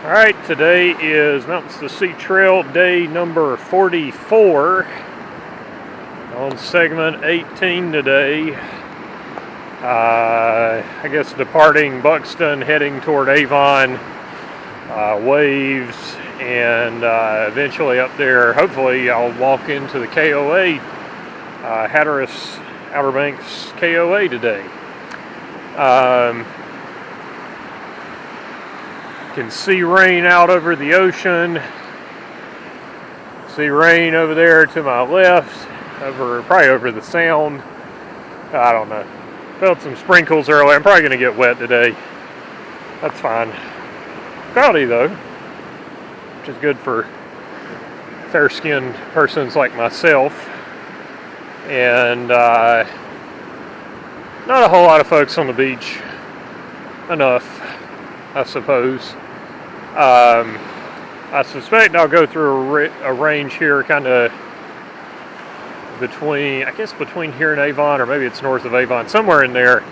Alright, today is Mountains to Sea Trail day number 44 on segment 18 today. I guess departing Buxton, heading toward Avon, Waves, and eventually up there, hopefully I'll walk into the KOA, Hatteras Outer Banks KOA today. Can see rain out over the ocean. See rain over there to my left, probably over the sound. I don't know. Felt some sprinkles earlier. I'm probably going to get wet today. That's fine. Cloudy though, which is good for fair-skinned persons like myself. And not a whole lot of folks on the beach. Enough, I suppose. I suspect I'll go through a range here, kind of between here and Avon, or maybe it's north of Avon, somewhere in there.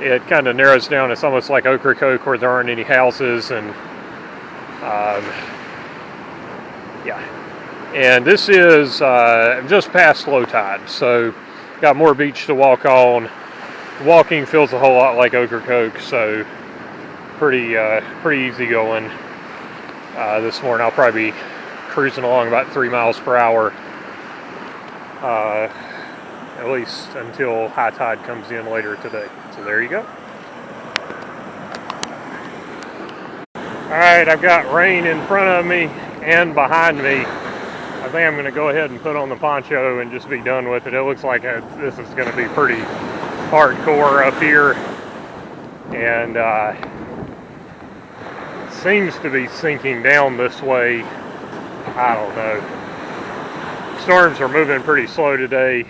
It kind of narrows down. It's almost like Ocracoke, where there aren't any houses, and yeah. And this is just past low tide, so got more beach to walk on. Walking feels a whole lot like Ocracoke, so pretty easy going this morning. I'll probably be cruising along about 3 miles per hour, at least until high tide comes in later today. So there you go. Alright, I've got rain in front of me and behind me. I think I'm going to go ahead and put on the poncho and just be done with it. It looks like this is going to be pretty hardcore up here, and seems to be sinking down this way. I don't know. Storms are moving pretty slow today.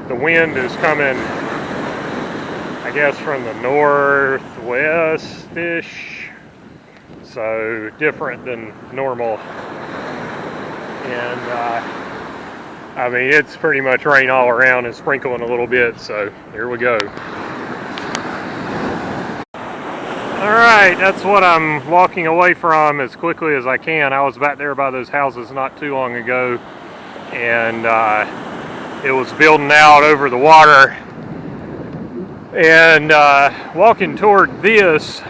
The wind is coming, I guess, from the northwest-ish, so different than normal. And I mean, it's pretty much rain all around and sprinkling a little bit, so here we go. Alright, that's what I'm walking away from as quickly as I can. I was back there by those houses not too long ago, and it was building out over the water. And walking toward this,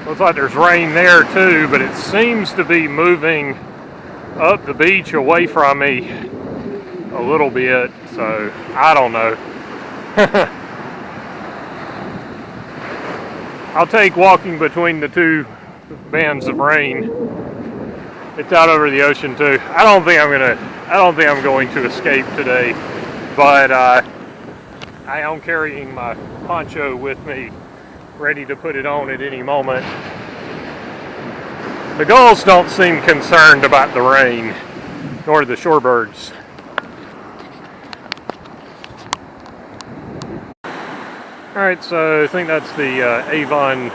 looks like there's rain there too, but it seems to be moving up the beach away from me a little bit, so I don't know. I'll take walking between the two bands of rain. It's out over the ocean too. I don't think I'm going to escape today, but I am carrying my poncho with me, ready to put it on at any moment. The gulls don't seem concerned about the rain, nor the shorebirds. Alright, so I think that's the Avon,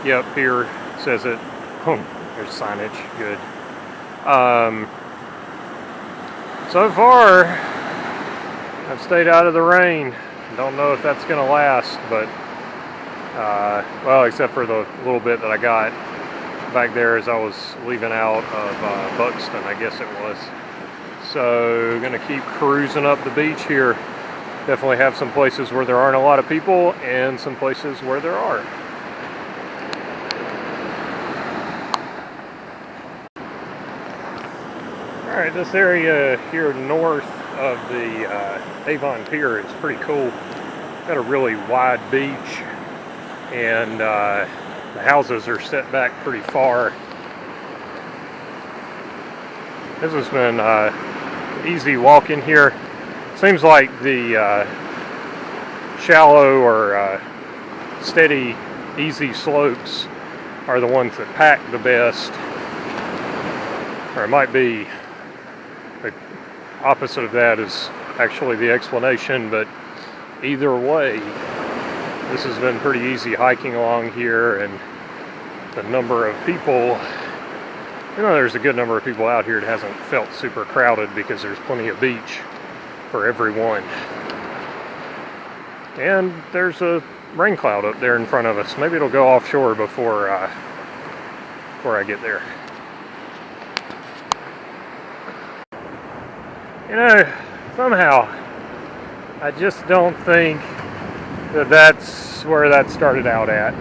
yep, here says it. Oh, there's signage, good. So far, I've stayed out of the rain. Don't know if that's going to last, but, well, except for the little bit that I got back there as I was leaving out of Buxton, I guess it was. So, going to keep cruising up the beach here. Definitely have some places where there aren't a lot of people and some places where there are. Alright, this area here north of the Avon Pier is pretty cool. Got a really wide beach, and the houses are set back pretty far. This has been easy walking here. Seems like the shallow or steady, easy slopes are the ones that pack the best. Or it might be the opposite of that is actually the explanation, but either way, this has been pretty easy hiking along here, and the number of people, you know, there's a good number of people out here. It hasn't felt super crowded because there's plenty of beach for everyone. And there's a rain cloud up there in front of us. Maybe it'll go offshore before before I get there. You know, somehow, I just don't think that that's where that started out at.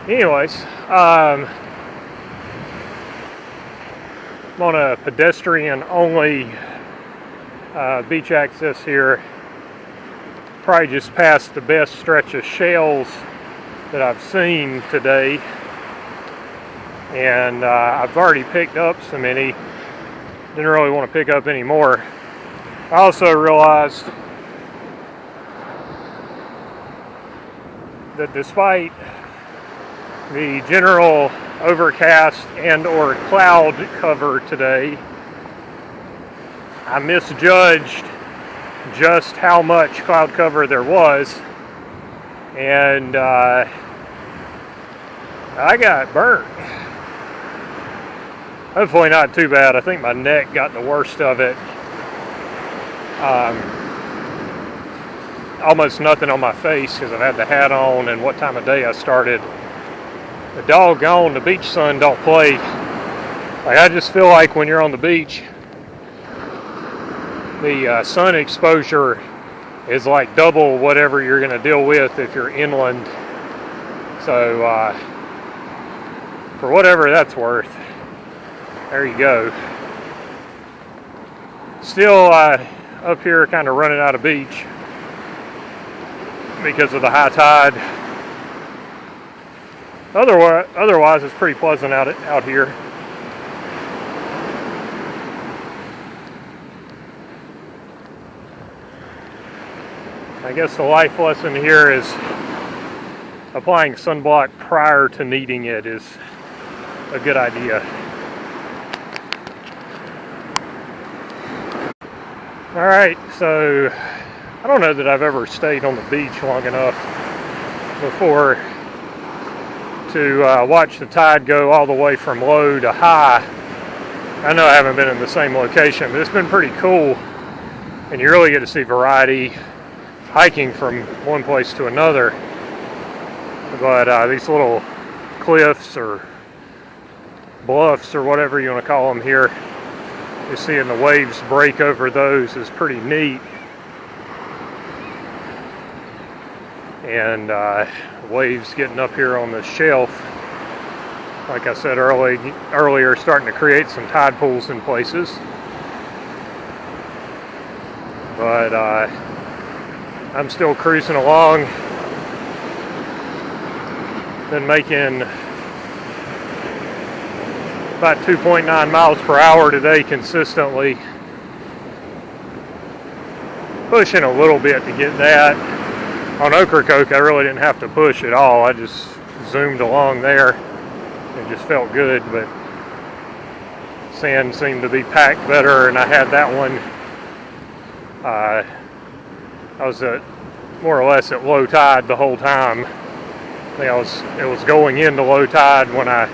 Anyways, I'm on a pedestrian-only beach access here. Probably just past the best stretch of shells that I've seen today. And I've already picked up so many. Didn't really want to pick up any more. I also realized that despite the general overcast and or cloud cover today, I misjudged just how much cloud cover there was, and I got burnt. Hopefully not too bad. I think my neck got the worst of it. Almost nothing on my face because I've had the hat on and what time of day I started. The doggone, the beach sun don't play. Like, I just feel like when you're on the beach, the sun exposure is like double whatever you're going to deal with if you're inland. So, for whatever that's worth, there you go. Still up here kind of running out of beach because of the high tide. Otherwise it's pretty pleasant out here. I guess the life lesson here is applying sunblock prior to needing it is a good idea. Alright, so I don't know that I've ever stayed on the beach long enough before to watch the tide go all the way from low to high. I know I haven't been in the same location, but it's been pretty cool, and you really get to see variety hiking from one place to another. But these little cliffs or bluffs or whatever you want to call them here, just seeing the waves break over those is pretty neat. And waves getting up here on the shelf, like I said earlier, starting to create some tide pools in places. But I'm still cruising along. Been making about 2.9 miles per hour today consistently. Pushing a little bit to get that. On Ocracoke, I really didn't have to push at all. I just zoomed along there. It just felt good, but sand seemed to be packed better, and I had that one. I was at more or less at low tide the whole time. I think it was going into low tide when I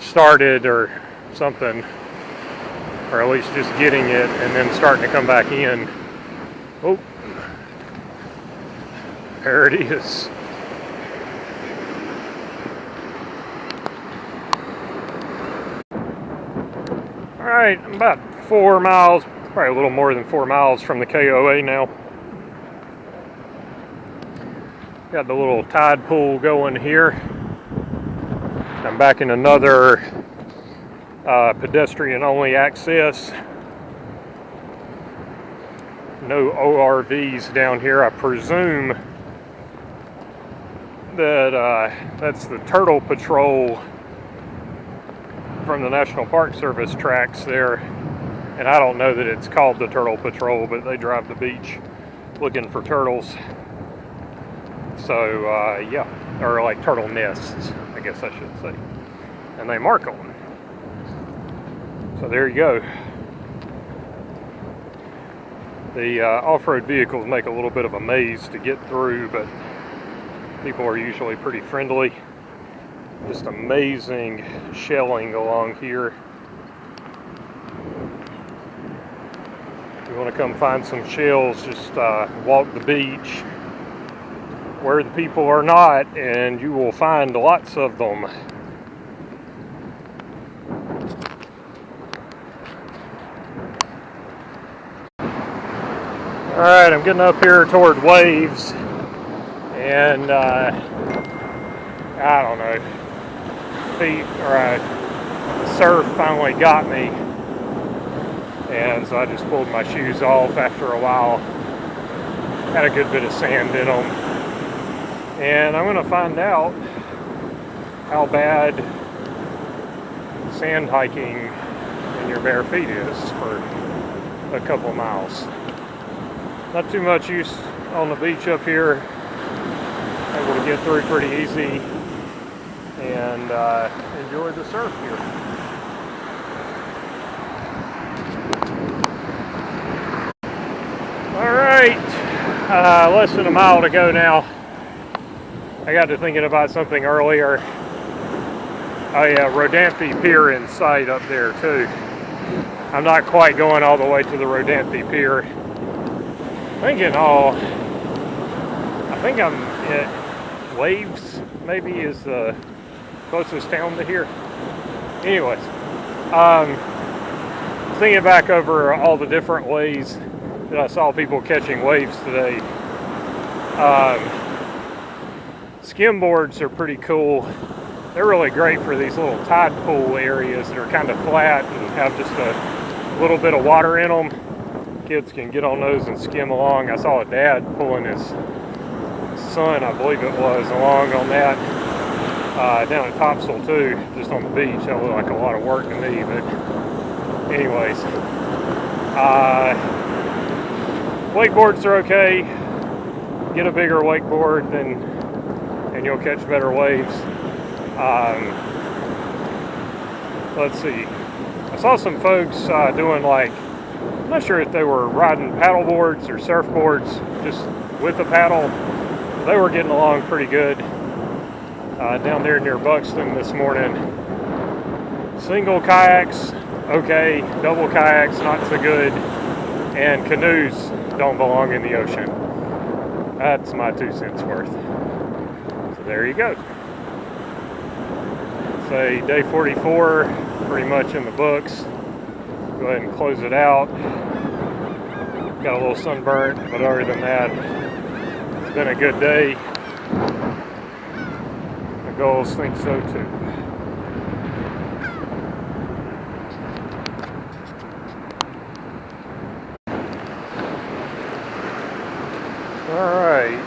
started or something, or at least just getting it and then starting to come back in. Oh, there it is. Alright, I'm about 4 miles, probably a little more than 4 miles from the KOA now. Got the little tide pool going here. I'm back in another pedestrian-only access. No ORVs down here. I presume that that's the Turtle Patrol from the National Park Service tracks there. And I don't know that it's called the Turtle Patrol, but they drive the beach looking for turtles. So, yeah, or like turtle nests, I guess I should say. And they mark them. So there you go. The off-road vehicles make a little bit of a maze to get through, but people are usually pretty friendly. Just amazing shelling along here. If you want to come find some shells, just walk the beach. where the people are not, and you will find lots of them. Alright, I'm getting up here toward waves, and I don't know, the surf finally got me, and so I just pulled my shoes off after a while. Had a good bit of sand in them, and I'm going to find out how bad sand hiking in your bare feet is for a couple miles. Not too much use on the beach up here. Able to get through pretty easy and enjoy the surf here. Alright, less than a mile to go now. I got to thinking about something earlier. Oh yeah, Rodanthe Pier in sight up there too. I'm not quite going all the way to the Rodanthe Pier. I think I'm at Waves, maybe, is the closest town to here. Anyways, thinking back over all the different ways that I saw people catching waves today. Skim boards are pretty cool. They're really great for these little tide pool areas that are kind of flat and have just a little bit of water in them. Kids can get on those and skim along. I saw a dad pulling his son, I believe it was, along on that down at Topsail too, just on the beach. That looked like a lot of work to me, but anyways. Wakeboards are okay. Get a bigger wakeboard and you'll catch better waves. Let's see. I saw some folks doing like, I'm not sure if they were riding paddle boards or surfboards just with a paddle. They were getting along pretty good down there near Buxton this morning. Single kayaks, okay. Double kayaks, not so good. And canoes don't belong in the ocean. That's my 2 cents worth. So there you go. Say day 44, pretty much in the books. Go ahead and close it out. Got a little sunburnt, but other than that, it's been a good day. The gulls think so too. Alright.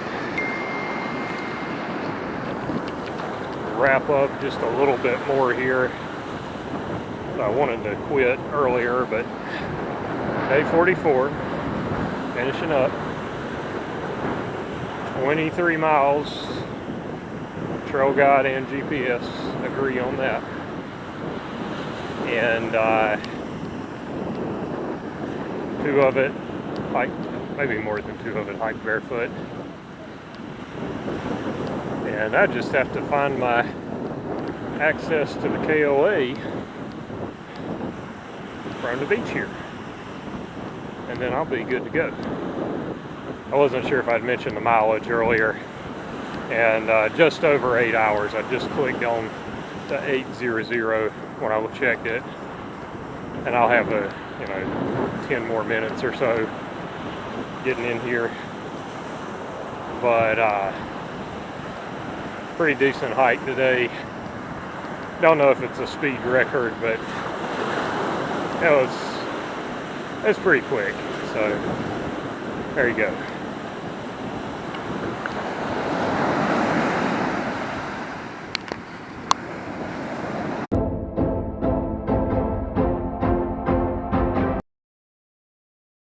Wrap up just a little bit more here. I wanted to quit earlier, but day 44, finishing up. 23 miles. Trail guide and GPS agree on that. And two of it hiked, maybe more than two of it hiked barefoot. And I just have to find my access to the KOA from the beach here, and then I'll be good to go. I wasn't sure if I'd mentioned the mileage earlier, and just over 8 hours. I just clicked on the 800 when I checked it, and I'll have 10 more minutes or so getting in here. But pretty decent hike today. Don't know if it's a speed record, but it was pretty quick. So there you go.